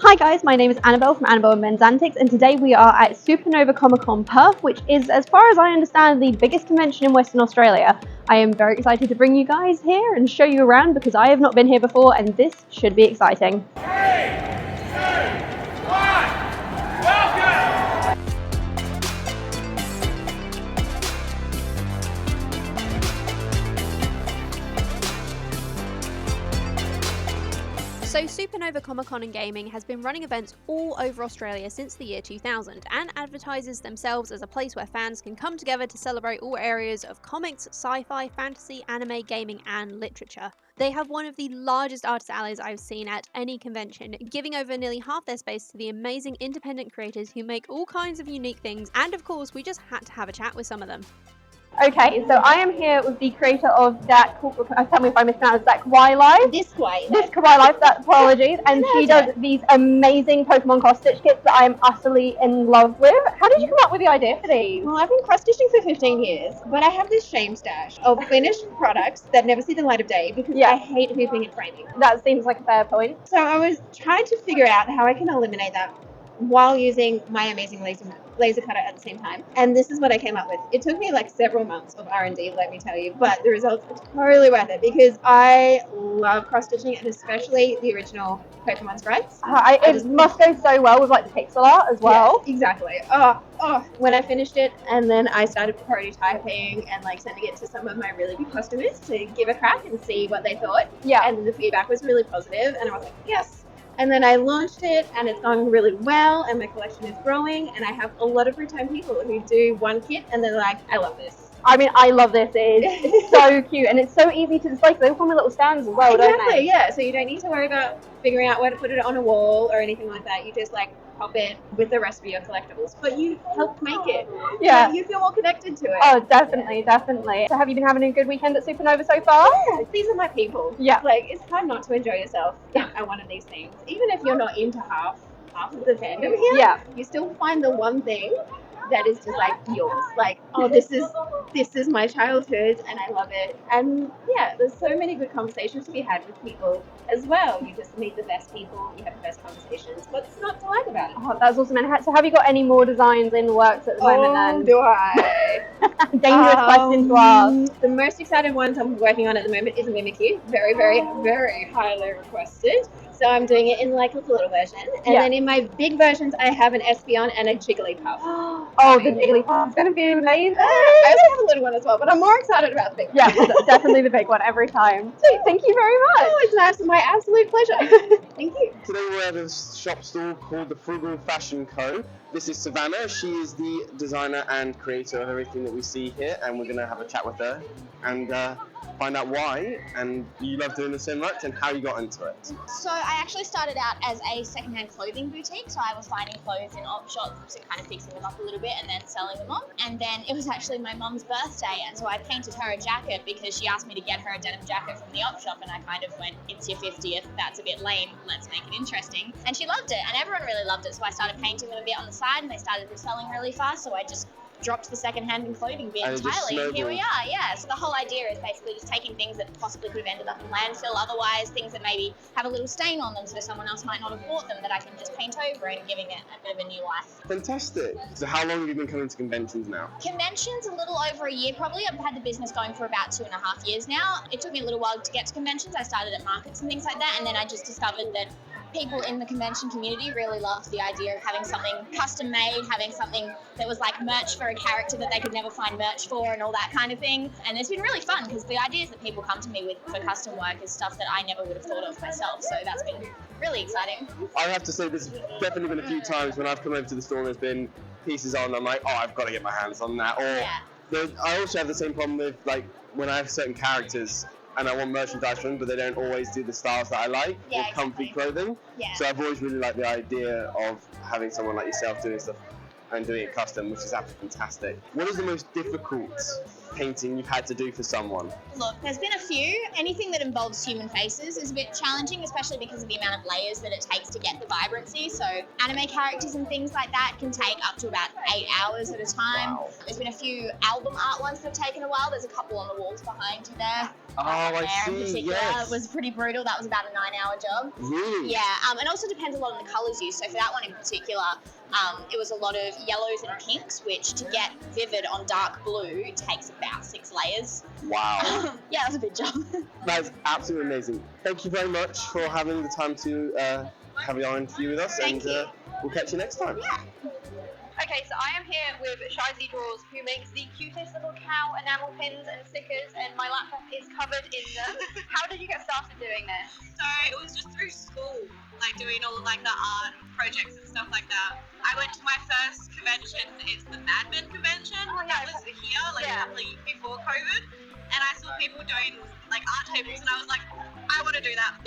Hi guys, my name is Annabelle from Annabelle and Men's Antics, and today we are at Supernova Comic-Con Perth, which is, as far as I understand, the biggest convention in Western Australia. I am very excited to bring you guys here and show you around because I have not been here before, and this should be exciting. 3, 2, 1, welcome! So Supernova Comic-Con and Gaming has been running events all over Australia since the year 2000 and advertises themselves as a place where fans can come together to celebrate all areas of comics, sci-fi, fantasy, anime, gaming and literature. They have one of the largest artist alleys I've seen at any convention, giving over nearly half their space to the amazing independent creators who make all kinds of unique things, and of course we just had to have a chat with some of them. Okay, so I am here with the creator of that, tell me if I mispronounced, that Kawaii Life? This Kawaii Life, apologies, and she does these amazing Pokemon cross-stitch kits that I am utterly in love with. How did you come up with the idea for these? Well, I've been cross-stitching for 15 years, but I have this shame stash of finished products that never see the light of day because I hate hooping and framing. That seems like a fair point. So I was trying to figure out how I can eliminate that while using my amazing laser cutter at the same time. And this is what I came up with. It took me like several months of R&D, let me tell you, but the results are totally worth it because I love cross-stitching and especially the original Pokemon sprites. It must go so well with like the pixel art as well. Yeah, exactly. When I finished it and then I started prototyping and like sending it to some of my really big customers to give a crack and see what they thought. Yeah. And the feedback was really positive and I was like, yes. And then I launched it and it's going really well and my collection is growing and I have a lot of return people who do one kit and they're like, I love this. I mean, I love this. It's so cute and it's so easy to display because they all come with little stands as well, don't they? Yeah. So you don't need to worry about figuring out where to put it on a wall or anything like that. You just like pop it with the rest of your collectibles. But you helped make it. Yeah. So you feel more connected to it. Oh, definitely. So have you been having a good weekend at Supernova so far? Yeah, these are my people. Yeah. Like, it's hard not to enjoy yourself at one of these things. Even if you're not into half of the fandom here, you still find the one thing that is just like yours. Like, oh, this is my childhood and I love it. And yeah, there's so many good conversations to be had with people as well. You just meet the best people, you have the best conversations. What's not to like about it? Oh, that's awesome. And so have you got any more designs in works at the moment then? Do I? Dangerous question to ask. The most exciting ones I'm working on at the moment is a Mimikyu. Very, very, very highly requested. So I'm doing it in like a little version. And then in my big versions, I have an Espeon and a Jigglypuff. Oh, the Jigglypuff is going to be amazing. I also have a little one as well, but I'm more excited about the big one. Yeah, definitely the big one every time. So, thank you very much. Oh, it's my absolute pleasure. Thank you. Today we're at a shop stall called the Frugal Fashion Co. This is Savannah. She is the designer and creator of everything that we see here, and we're going to have a chat with her and find out why and you love doing this so much and how you got into it. So I actually started out as a secondhand clothing boutique, so I was finding clothes in op shops and kind of fixing them up a little bit and then selling them on. And then it was actually my mum's birthday, and so I painted her a jacket because she asked me to get her a denim jacket from the op shop, and I kind of went, it's your 50th, that's a bit lame, let's make it interesting. And she loved it, and everyone really loved it, so I started painting them a bit on the side and they started selling really fast, so I just dropped the second-hand and clothing bin entirely, and here we are. Yeah, so the whole idea is basically just taking things that possibly could have ended up in landfill otherwise, things that maybe have a little stain on them so someone else might not have bought them, that I can just paint over and giving it a bit of a new life. Fantastic. So how long have you been coming to conventions now? Conventions, a little over a year probably. I've had the business going for about 2.5 years now. It took me a little while to get to conventions. I started at markets and things like that, and then I just discovered that people in the convention community really loved the idea of having something custom made, having something that was like merch for a character that they could never find merch for and all that kind of thing. And it's been really fun because the ideas that people come to me with for custom work is stuff that I never would have thought of myself. So that's been really exciting. I have to say there's definitely been a few times when I've come over to the store and there's been pieces on, I'm like, oh, I've got to get my hands on that. Or I also have the same problem with like when I have certain characters and I want merchandise from them, but they don't always do the styles that I like, or comfy clothing. Yeah. So I've always really liked the idea of having someone like yourself doing stuff and doing it custom, which is absolutely fantastic. What is the most difficult painting you've had to do for someone? Look, there's been a few. Anything that involves human faces is a bit challenging, especially because of the amount of layers that it takes to get the vibrancy. So anime characters and things like that can take up to about 8 hours at a time. Wow. There's been a few album art ones that have taken a while. There's a couple on the walls behind you there. Oh, I There in see, particular yes. was pretty brutal. That was about a 9-hour job. Really? Yeah, and also depends a lot on the colours used. So for that one in particular, it was a lot of yellows and pinks, which to get vivid on dark blue takes about 6 layers. Wow. Yeah, that was a big job. That's absolutely amazing. Thank you very much for having the time to have our interview with us, Thank and you. we'll catch you next time. Yeah. Okay, so I am here with Shizy Draws, who makes the cutest little cow enamel pins and stickers, and my laptop is covered in them. How did you get started doing this? So it was just through school, like doing all of like the art projects and stuff like that. I went to my first convention, it's the Mad Men convention, that was here like a couple of years before COVID, and I saw people doing like art tables and I was like, I want to do that.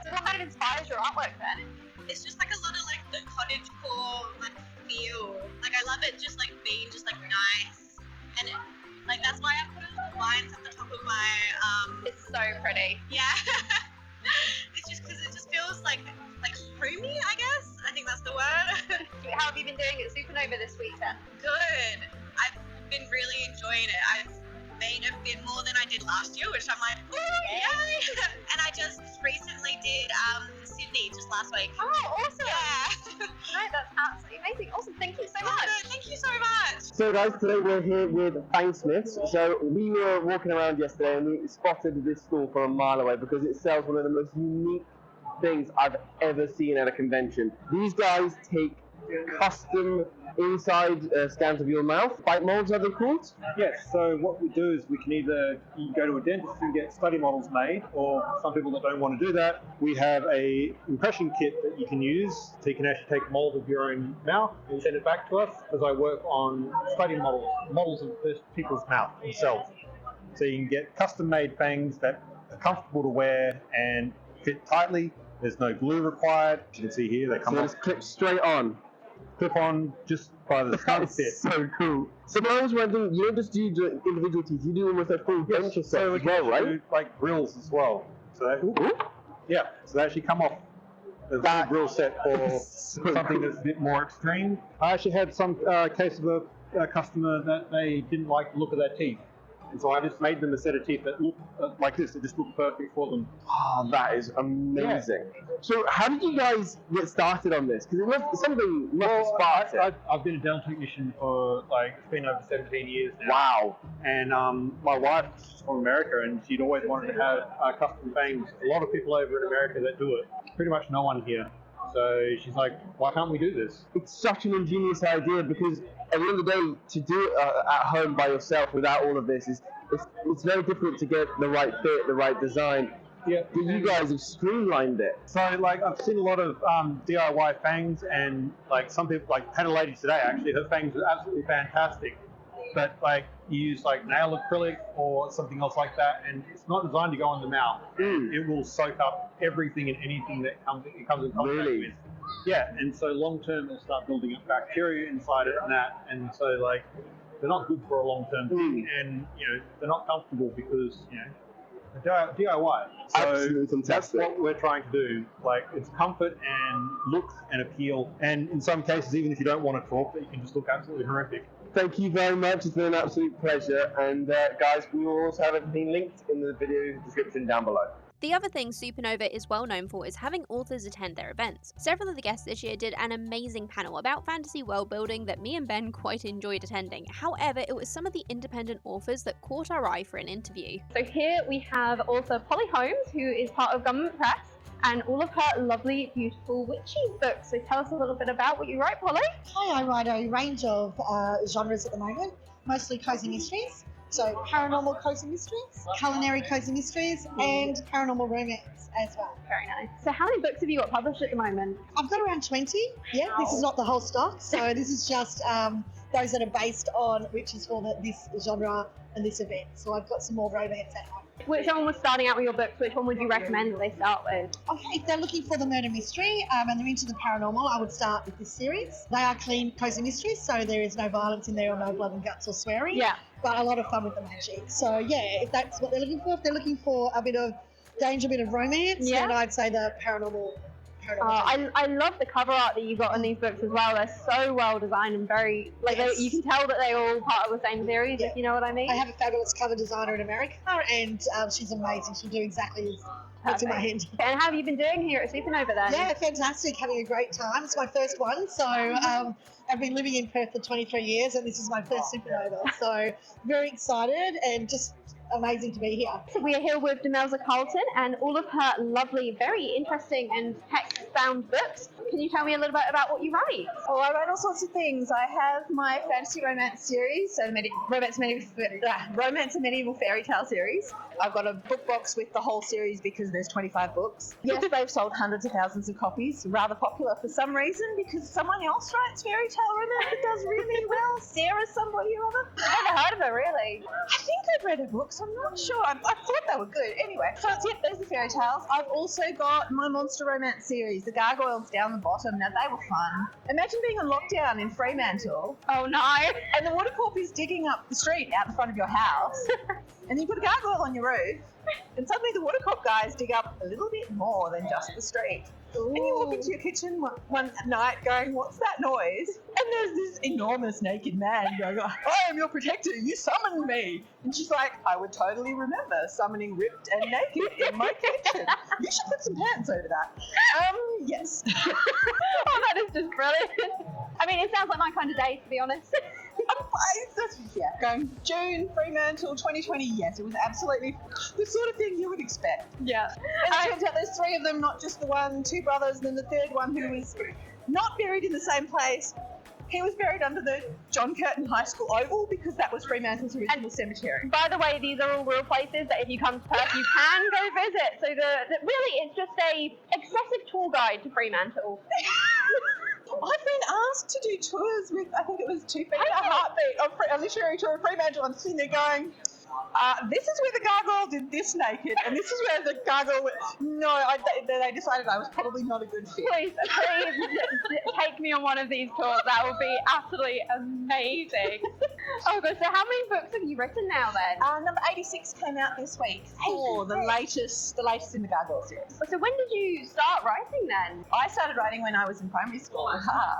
So what kind of inspires your artwork then? It's just like a lot of like the cottagecore like feel, like I love it just like being just like nice, and like that's why I put the lines at the top of my It's so pretty. yeah. It's just because it just feels like homey, I guess. I think that's the word. How have you been doing at Supernova this week then? Good. I've been really enjoying it. I've made a bit more than I did last year, which I'm like, ooh, yay! And I just recently did Sydney just last week. Oh, awesome! Yeah. No, that's absolutely amazing. Awesome, thank you so much. Thank you so much. So guys, today we're here with Fangsmiths. So we were walking around yesterday and we spotted this store from a mile away because it sells one of the most unique things I've ever seen at a convention. These guys take custom inside scans of your mouth. Bite molds, are they called? Yes, so what we do is we can either go to a dentist and get study models made, or for some people that don't want to do that, we have a impression kit that you can use, so you can actually take a mold of your own mouth and send it back to us, because I work on study models of people's mouth themselves. So you can get custom made fangs that are comfortable to wear and fit tightly. There's no glue required. As you can see here, they come So off, it's clipped straight on. clip on just by the start fit. That's so cool. So I was wondering, you don't just do the individual teeth, you do them with a full denture set So we as can well, right? do like grills as well. So they, so they actually come off the full grill set for So something cool. that's a bit more extreme. I actually had some case of a customer that they didn't like the look of their teeth. And so I just made them a set of teeth that look like this. It just looked perfect for them. Oh, that is amazing. So how did you guys get started on this? Because something must have sparked it. I've been a dental technician for it's been over 17 years now. Wow. And my wife's from America, and she'd always wanted to have custom fangs. A lot of people over in America that do it. Pretty much no one here. So she's like, why can't we do this? It's such an ingenious idea because at the end of the day, to do it at home by yourself without all of this it's very difficult to get the right fit, the right design. Yeah. But you guys have streamlined it. So I've seen a lot of DIY fangs, and some people had a lady today actually. Her fangs are absolutely fantastic, but you use nail acrylic or something else like that, and it's not designed to go in the mouth. It will soak up everything and anything that comes in contact Really? with. Yeah, and so long term it'll start building up bacteria inside it and so they're not good for a long term thing, and they're not comfortable because they're DIY. So Absolutely that's fantastic. what we're trying to do. It's comfort and look and appeal, and in some cases even if you don't want to talk, that you can just look absolutely horrific. Thank you very much. It's been an absolute pleasure. And guys, we will also have everything linked in the video description down below. The other thing Supernova is well known for is having authors attend their events. Several of the guests this year did an amazing panel about fantasy world building that me and Ben quite enjoyed attending. However, it was some of the independent authors that caught our eye for an interview. So here we have author Polly Holmes, who is part of Government Press, and all of her lovely, beautiful witchy books. So tell us a little bit about what you write, Polly. Hi, I write a range of genres at the moment, mostly cozy mysteries. So paranormal cozy mysteries, culinary cozy mysteries, and paranormal romance as well. Very nice. So how many books have you got published at the moment? I've got around 20. Yeah, this is not the whole stock. So this is just those that are based on witches for this genre and this event. So I've got some more overheads at home. If someone was starting out with your books, which one would you recommend that they start with? Okay, if they're looking for the murder mystery and they're into the paranormal, I would start with this series. They are clean, cozy mysteries, so there is no violence in there or no blood and guts or swearing. Yeah. But a lot of fun with the magic. So yeah, if that's what they're looking for, if they're looking for a bit of danger, a bit of romance, then I'd say the paranormal. I love the cover art that you got on these books as well. They're so well designed and very, you can tell that they're all part of the same series, if you know what I mean. I have a fabulous cover designer in America, and she's amazing. She'll do exactly what's in my hand. And how have you been doing here at Supernova then? Yeah, fantastic. Having a great time. It's my first one, so I've been living in Perth for 23 years, and this is my first Supernova. So very excited and just amazing to be here. So we are here with Demelza Carlton and all of her lovely, very interesting and text-bound books. Can you tell me a little bit about what you write? Oh, I write all sorts of things. I have my fantasy romance series, so romance and medieval fairy tale series. I've got a book box with the whole series because there's 25 books. Yes, they've sold hundreds of thousands of copies. Rather popular for some reason because someone else writes fairy tale romance that does really well. Sarah somebody or other. I've never heard of her, really. I think I've read her books. I'm not sure. I thought they were good. Anyway, so there's the fairy tales. I've also got my monster romance series, the gargoyles down the bottom. Now they were fun. Imagine being on lockdown in Fremantle. Oh no! And the water corp is digging up the street out in front of your house. And you put a gargoyle on your roof. And suddenly the water corp guys dig up a little bit more than just the street. Ooh. And you walk into your kitchen one night going, what's that noise? And there's this enormous naked man going, I am your protector, you summoned me. And she's like, I would totally remember summoning ripped and naked in my kitchen. You should put some pants over that. Yes. Oh, that is just brilliant. I mean, it sounds like my kind of day, to be honest. Going June, Fremantle, 2020, yes, it was absolutely the sort of thing you would expect. Yeah. And it turns out there's three of them, not just the one, two brothers, and then the third one who was not buried in the same place. He was buried under the John Curtin High School Oval because that was Fremantle's original cemetery. By the way, these are all real places that if you come to Perth, you can go visit. So really, it's just a excessive tour guide to Fremantle. I've been asked to do tours with, I think it was 2 Feet and a Heartbeat, a literary tour of Fremantle. I'm sitting there going, this is where the gargoyle did this naked, and this is where the gargoyle went. No, they decided I was probably not a good fit. Please take me on one of these tours. That would be absolutely amazing. Oh god, so how many books have you written now then? Number 86 came out this week. Oh, the latest in the gargoyle series. So when did you start writing then? I started writing when I was in primary school,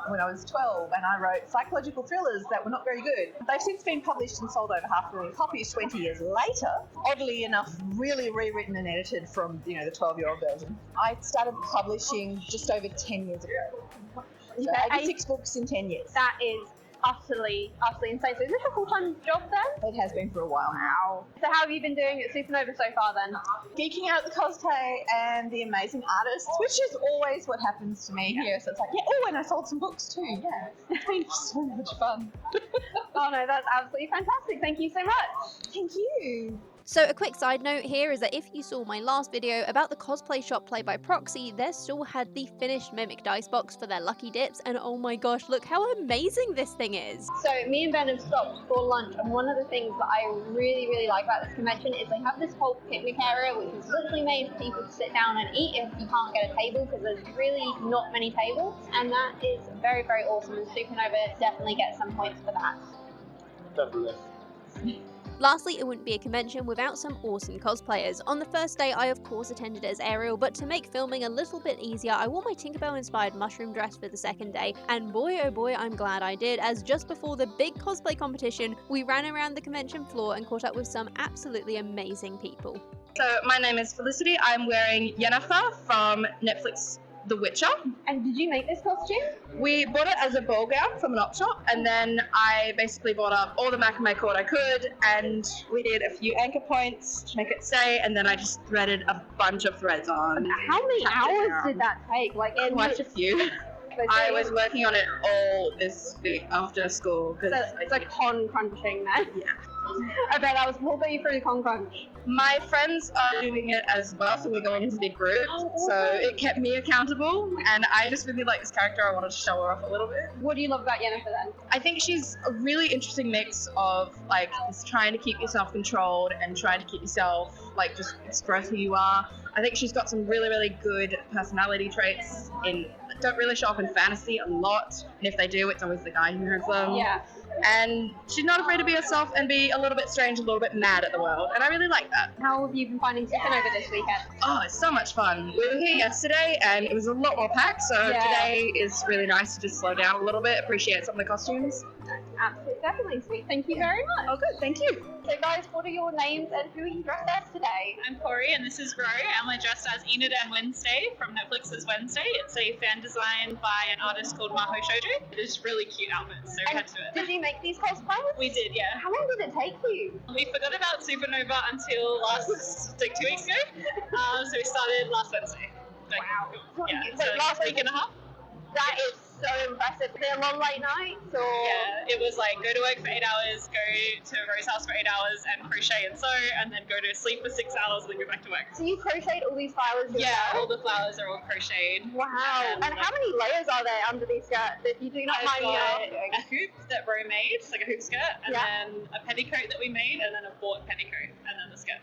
when I was 12, and I wrote psychological thrillers that were not very good. They've since been published and sold over 500,000 copies 20 years later. Oddly enough, really rewritten and edited from, the 12-year-old version. I started publishing just over 10 years ago. So 86 books in 10 years. That is utterly insane. So is this a full-time job then? It has been for a while now. So how have you been doing at Supernova so far then? Geeking out at the cosplay and the amazing artists, which is always what happens to me here. So it's like, and I sold some books too. Yeah, it's been so much fun. Oh no, that's absolutely fantastic. Thank you so much. Thank you. So a quick side note here is that if you saw my last video about the cosplay shop Play by Proxy, their store had the finished Mimic dice box for their lucky dips, and oh my gosh, look how amazing this thing is. So me and Ben have stopped for lunch, and one of the things that I really like about this convention is they have this whole picnic area which is literally made for people to sit down and eat if you can't get a table, because there's really not many tables, and that is very awesome, and Supernova definitely gets some points for that. Lastly, it wouldn't be a convention without some awesome cosplayers. On the first day, I of course attended as Ariel, but to make filming a little bit easier, I wore my Tinkerbell-inspired mushroom dress for the second day, and boy oh boy, I'm glad I did, as just before the big cosplay competition, we ran around the convention floor and caught up with some absolutely amazing people. So my name is Felicity. I'm wearing Yennifer from Netflix The Witcher. And did you make this costume? We bought it as a ball gown from an op shop, and then I basically bought up all the macrame cord I could, and we did a few anchor points to make it stay, and then I just threaded a bunch of threads on. How many hours did that take? Quite a few. I was working on it all this week after school. So it's like con crunching then. Yeah. I bet that was what got you through the con crunch. My friends are doing it as well, so we're going into big groups. So it kept me accountable, and I just really like this character. I wanted to show her off a little bit. What do you love about Yennifer then? I think she's a really interesting mix of like just trying to keep yourself controlled and trying to keep yourself like just express who you are. I think she's got some really, really good personality traits that don't really show up in fantasy a lot. And if they do, it's always the guy who has them. Yeah. And she's not afraid to be herself and be a little bit strange, a little bit mad at the world. And I really like that. How have you been finding Supernova this weekend? Oh, it's so much fun. We were here yesterday and it was a lot more packed. So today is really nice to just slow down a little bit, appreciate some of the costumes. Absolutely, definitely sweet. Thank you very much. Oh, good. Thank you. So guys, what are your names and who are you dressed as today? I'm Corey and this is Ro, and we're dressed as Enid and Wednesday from Netflix's Wednesday. It's a fan design by an artist called Maho Shoujo. It is really cute outfits, so we had to do it. Did you make these cosplays? We did, yeah. How long did it take you? We forgot about Supernova until like 2 weeks ago, so we started last Wednesday. Wow. Yeah, So so last week and a half. That is so impressive. Were there a lot of late nights or? Yeah, it was like go to work for 8 hours, go to Rose's house for 8 hours and crochet and sew, and then go to sleep for 6 hours and then go back to work. So you crocheted all these flowers yourself? Yeah, all the flowers are all crocheted. Wow. And how many layers are there under these skirts? If you do not mind me asking. A hoop that Ro made, like a hoop skirt, and then a petticoat that we made, and then a bought petticoat, and then the skirt.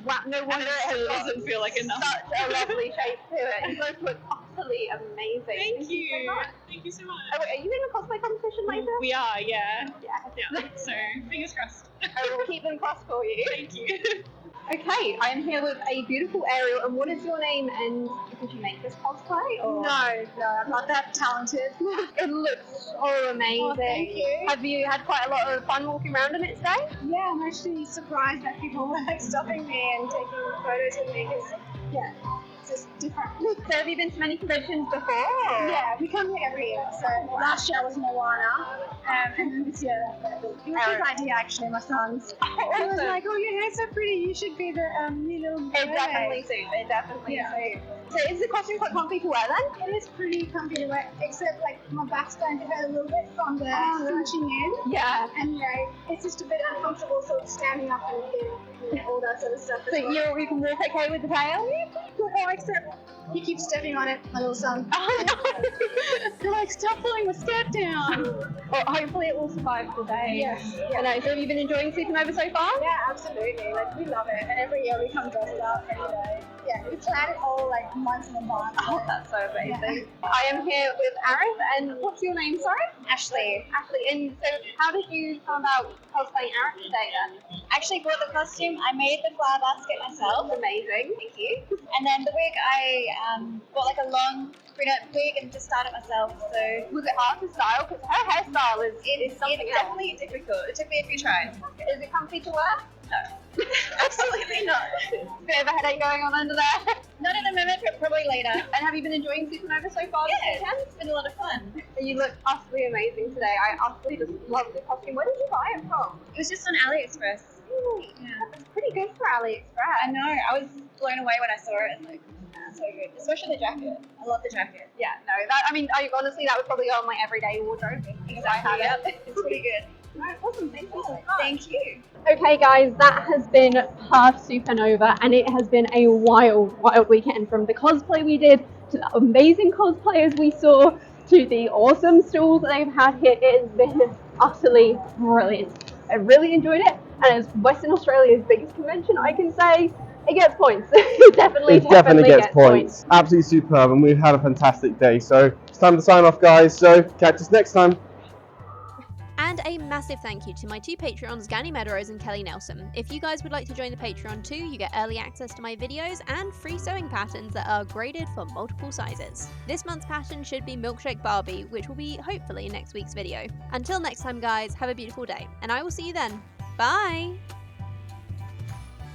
Wow, no wonder it still doesn't feel like enough. Such a lovely shape to it. You both look utterly amazing. Thank you. So much. Thank you so much. Oh, wait, are you in a cosplay competition later? We are, yeah. Yeah. So, fingers crossed. I will keep them crossed for you. Thank you. Okay, I am here with a beautiful Ariel, and what is your name, and did you make this cosplay? Or? No, I'm not that talented. It looks so amazing. Oh, thank you. Have you had quite a lot of fun walking around in it today? Yeah, I'm actually surprised that people were like stopping me and taking photos with me because, yeah, it's just different. So have you been to many conventions before? Yeah, we come here every year. So last year was Moana, and then this year, it was his idea actually, my son's. He was like, oh, your hair's so pretty, you should be the little It definitely suits. It definitely suits. So is the costume quite comfy to wear then? It is pretty comfy to wear, except like my back's starting to hurt a little bit from the cinching in. Yeah. And it's just a bit uncomfortable sort of standing up and all that sort of stuff. So you can walk okay with the tail? Oh, except he keeps stepping on it, my little son. Oh no! You're like, stop pulling the skirt down. Well, hopefully it will survive the day. Yes. I know. So have you been enjoying Supernova so far? Yeah, absolutely. Like, we love it. And every year we come dressed up and, we plan it all like months in advance. Oh, that's so amazing. Yeah. I am here with Arif, and what's your name, sorry? Ashley. Ashley, and so how did you come about cosplaying Arif today then? Actually, for the costume, I made the flower basket myself. Amazing, thank you. And then the wig, I bought like a long brunette wig and just started it myself. So was it hard to style? Because her hairstyle is something else. definitely difficult. It took me a few tries. Is it comfy to wear? No. Absolutely not. Bit of a headache going on under there. Not at the moment, but probably later. And have you been enjoying Supernova so far this weekend? It's been a lot of fun. You look utterly amazing today. I utterly just love the costume. Where did you buy it from? It was just on AliExpress. Really? Yeah. It's pretty good for AliExpress. I know. I was blown away when I saw it. It's like, so good. Especially the jacket. I love the jacket. Yeah, no, honestly, that would probably go on my everyday wardrobe. Exactly. Yeah. It's pretty good. No, awesome. Thank you so much. Thank you. Okay, guys, that has been half Supernova, and it has been a wild, wild weekend. From the cosplay we did, to the amazing cosplayers we saw, to the awesome stalls that they've had here. It has been utterly brilliant. I really enjoyed it, and as Western Australia's biggest convention, I can say it gets points. It definitely gets points. Absolutely superb, and we've had a fantastic day. So it's time to sign off, guys. So catch us next time. And a massive thank you to my two Patreons, Ganny Meadows and Kelly Nelson. If you guys would like to join the Patreon too, you get early access to my videos and free sewing patterns that are graded for multiple sizes. This month's pattern should be Milkshake Barbie, which will be hopefully in next week's video. Until next time, guys, have a beautiful day, and I will see you then. Bye!